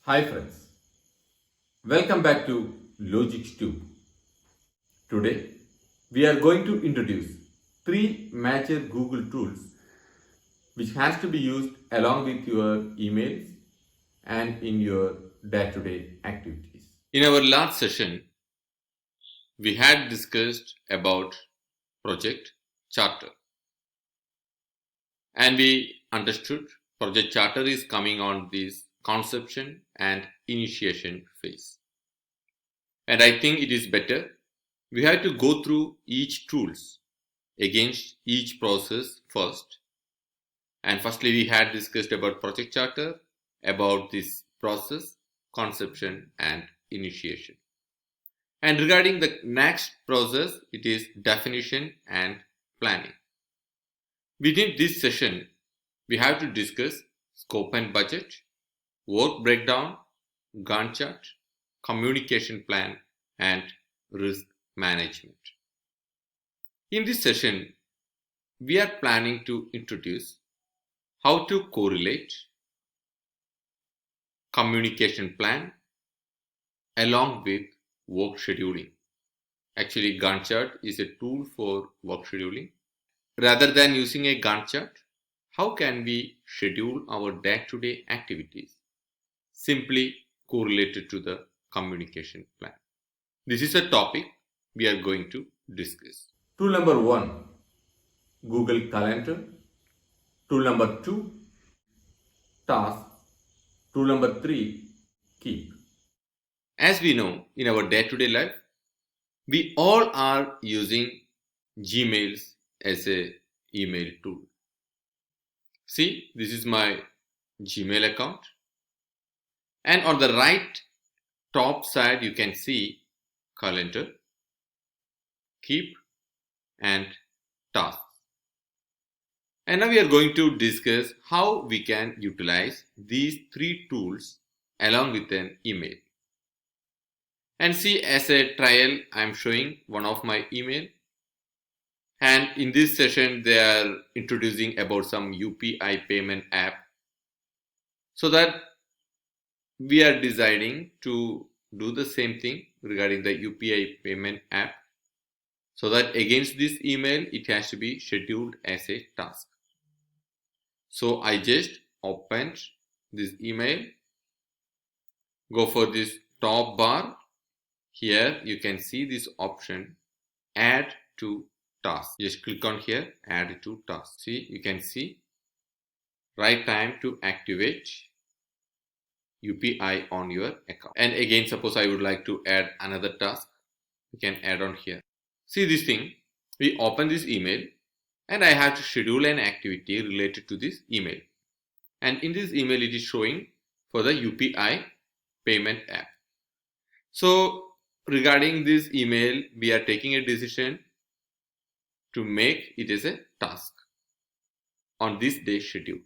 Hi friends, welcome back to LogicsTube. Today we are going to introduce three major Google tools which has to be used along with your emails and in your day-to-day activities. In our last session, we had discussed about project charter, and we understood project charter is coming on this conception and initiation phase. And I think it is better we have to go through each tools against each process first. And firstly, we had discussed about project charter, about this process, conception and initiation. And regarding the next process, it is definition and planning. Within this session, we have to discuss scope and budget, work breakdown, Gantt chart, communication plan, and risk management. In this session, we are planning to introduce how to correlate communication plan along with work scheduling. Actually, Gantt chart is a tool for work scheduling. Rather than using a Gantt chart, how can we schedule our day-to-day activities simply correlated to the communication plan? This is a topic we are going to discuss. Tool number 1, Google Calendar. Tool number 2, Task. Tool number 3, Keep. As we know, in our day-to-day life, we all are using Gmails as a email tool. See, this is my Gmail account, and on the right top side you can see calendar, keep and tasks. And now we are going to discuss how we can utilize these three tools along with an email. And see, as a trial, I am showing one of my email. And in this session, they are introducing about some UPI payment app. So that we are deciding to do the same thing regarding the UPI payment app. So that against this email, it has to be scheduled as a task. So I just opened this email, go for this top bar. Here you can see this option, add to task. Just click on here, add to task. See, you can see right time to activate UPI on your account. And again, suppose I would like to add another task, you can add on here. See this thing, we open this email and I have to schedule an activity related to this email. And in this email, it is showing for the UPI payment app. So regarding this email, we are taking a decision to make it as a task on this day schedule.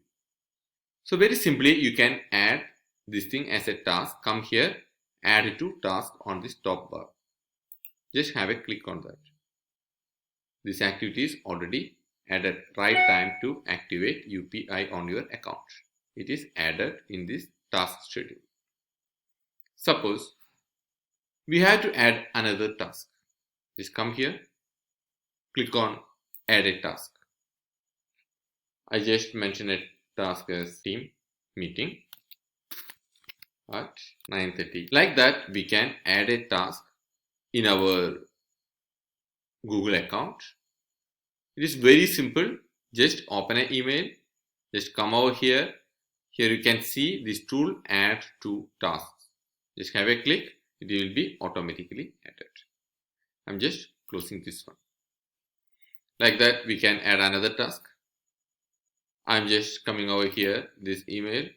So very simply, you can add this thing as a task. Come here, add it to task on this top bar. Just have a click on that. This activity is already added. Right time to activate UPI on your account. It is added in this task schedule. Suppose we have to add another task. Just come here, click on add a task. I just mentioned a task as team meeting at 9:30. Like that, we can add a task in our Google account. It is very simple. Just open an email, just come over here. Here you can see this tool, add to tasks. Just have a click, it will be automatically added. I'm just closing this one. Like that, we can add another task. I'm just coming over here, this email,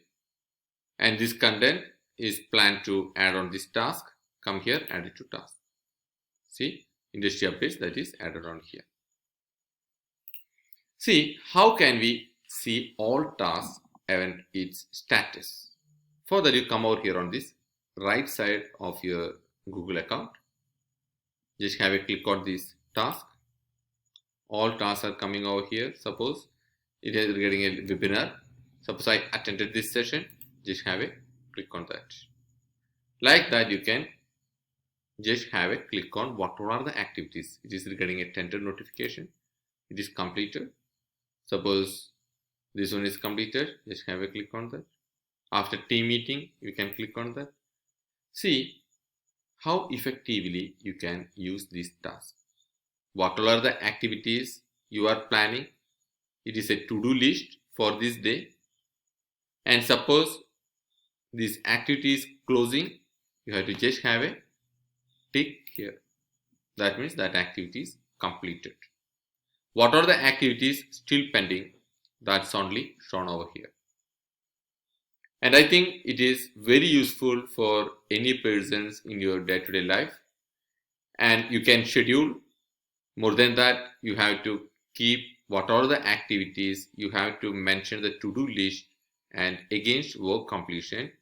and this content is planned to add on this task. Come here, add it to task. See, industry updates, that is added on here. See, how can we see all tasks and its status? For that, you come over here on this right side of your Google account. Just have a click on this task. All tasks are coming over here. Suppose it is regarding a webinar. Suppose I attended this session. Just have a click on that. Like that, you can just have a click on what are the activities. It is regarding a tender notification. It is completed. Suppose this one is completed, just have a click on that. After team meeting, you can click on that. See how effectively you can use this task. What are the activities you are planning? It is a to-do list for this day. And suppose this activity is closing, you have to just have a tick here. That means that activity is completed. What are the activities still pending? That's only shown over here. And I think it is very useful for any persons in your day-to-day life. And you can schedule. More than that, you have to keep what are the activities. You have to mention the to-do list, and against work completion,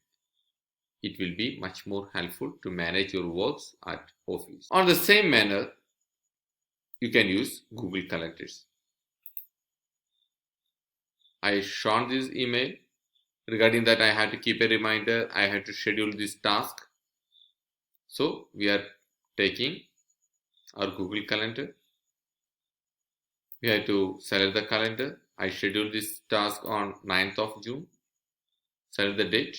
it will be much more helpful to manage your works at office. On the same manner, you can use Google Calendars. I shown this email. Regarding that, I had to keep a reminder. I had to schedule this task. So we are taking our Google Calendar. We have to select the calendar. I schedule this task on 9th of June. Select the date.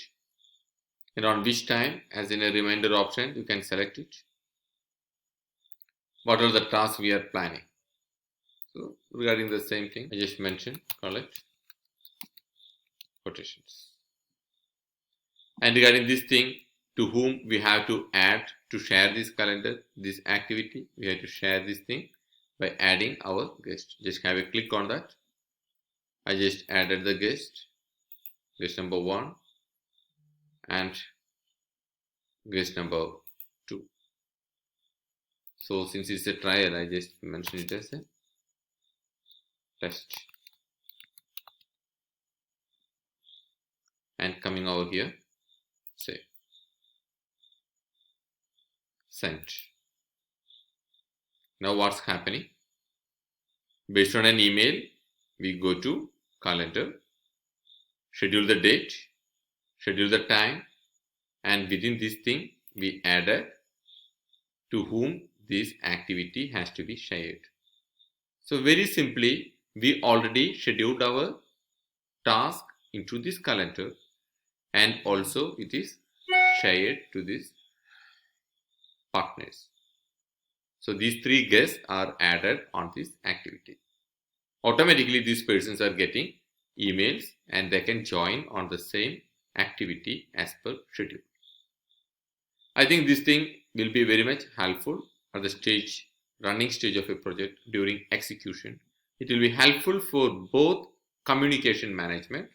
And on which time, as in a reminder option, you can select it. What are the tasks we are planning? So regarding the same thing, I just mentioned, collect quotations. And regarding this thing, to whom we have to add to share this calendar, this activity, we have to share this thing by adding our guest. Just have a click on that. I just added the guest number 1 and guest number 2. So since it's a trial, I just mentioned it as a test. And coming over here, say sent. Now what's happening? Based on an email, we go to calendar, schedule the date, schedule the time, and within this thing we added to whom this activity has to be shared. So very simply, we already scheduled our task into this calendar, and also it is shared to these partners. So these 3 guests are added on this activity. Automatically these persons are getting emails and they can join on the same activity as per schedule. I think this thing will be very much helpful at the running stage of a project during execution. It will be helpful for both communication management,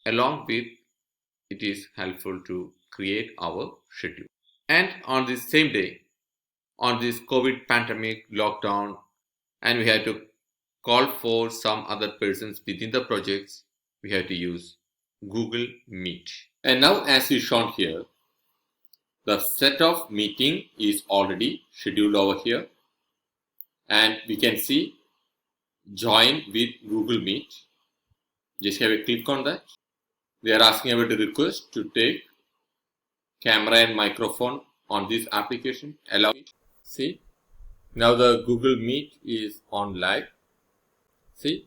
along with it is helpful to create our schedule. And on this same day, on this COVID pandemic lockdown, and we had to call for some other persons within the projects, we have to use Google Meet. And now as is shown here, the set of meeting is already scheduled over here, and we can see join with Google Meet. Just have a click on that. They are asking about a request to take camera and microphone on this application. Allow it. See, now the Google Meet is on live. See,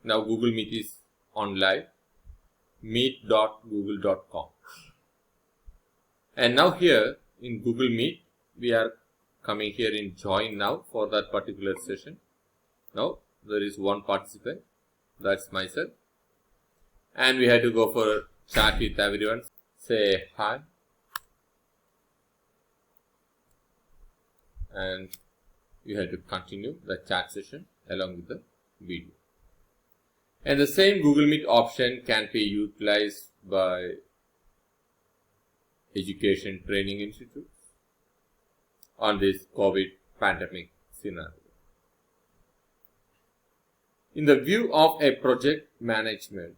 now Google Meet is on live. meet.google.com. And now here in Google Meet, we are coming here in join now for that particular session. Now there is one participant, that's myself. And we had to go for chat with everyone. Say hi. And you have to continue the chat session along with the video. And the same Google Meet option can be utilized by education training institutes on this COVID pandemic scenario. In the view of a project management,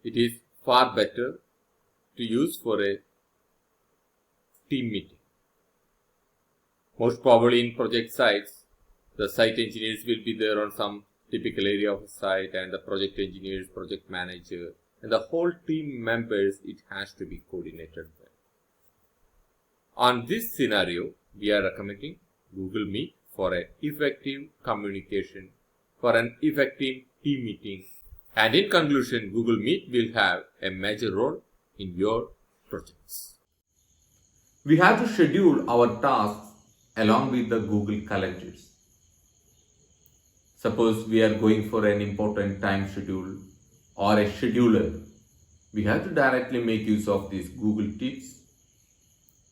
it is far better to use for a team meeting. Most probably in project sites, the site engineers will be there on some typical area of the site, and the project engineers, project manager, and the whole team members, it has to be coordinated there. On this scenario, we are recommending Google Meet for an effective communication, for an effective team meeting. And in conclusion, Google Meet will have a major role in your projects. We have to schedule our tasks along with the Google calendars. Suppose we are going for an important time schedule or a scheduler. We have to directly make use of these Google tips,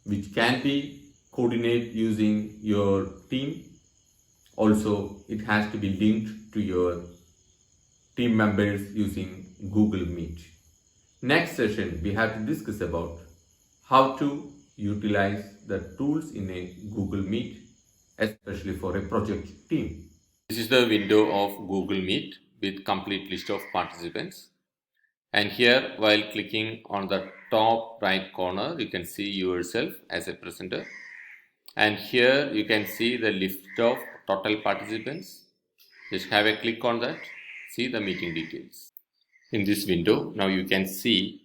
which can be coordinated using your team. Also, it has to be linked to your team members using Google Meet. Next session, we have to discuss about how to utilize the tools in a Google Meet, especially for a project team. This is the window of Google Meet with complete list of participants. And here, while clicking on the top right corner, you can see yourself as a presenter. And here you can see the list of total participants. Just have a click on that, see the meeting details. In this window, now you can see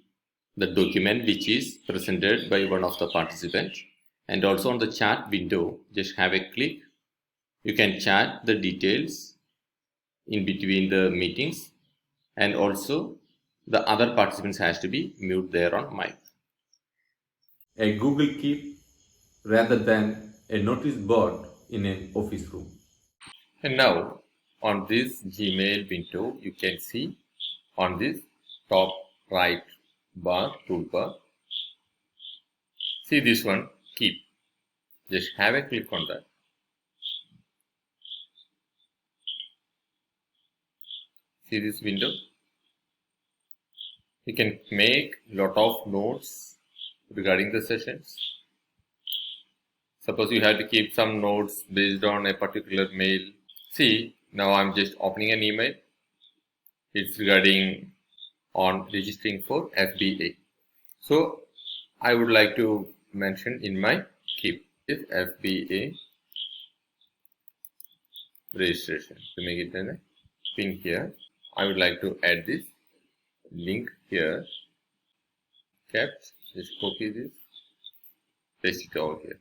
the document which is presented by one of the participants. And also on the chat window, just have a click. You can chat the details in between the meetings, and also the other participants has to be mute there on mic. A Google Keep rather than a notice board in an office room. And now on this Gmail window, you can see on this top right bar, toolbar, see this one, Keep. Just have a click on that. See this window? You can make lot of notes regarding the sessions. Suppose you have to keep some notes based on a particular mail. See, now I'm just opening an email. It's regarding on registering for FBA. So I would like to mention in my Keep is FBA registration. To make it a pin here, I would like to add this link here. Kept, just copy this, paste it over here.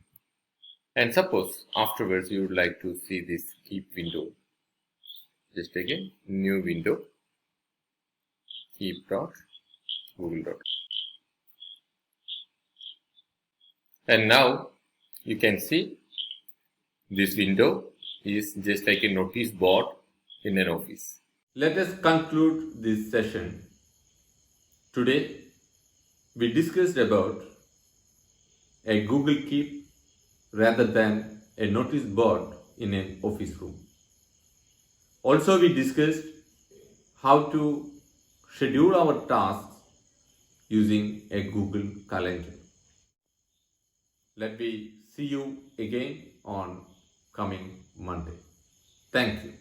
And suppose afterwards you would like to see this Keep window. Just again, new window, keep.google. And now you can see this window is just like a notice board in an office. Let us conclude this session. Today, we discussed about a Google Keep rather than a notice board in an office room. Also, we discussed how to schedule our tasks using a Google Calendar. Let me see you again on coming Monday. Thank you.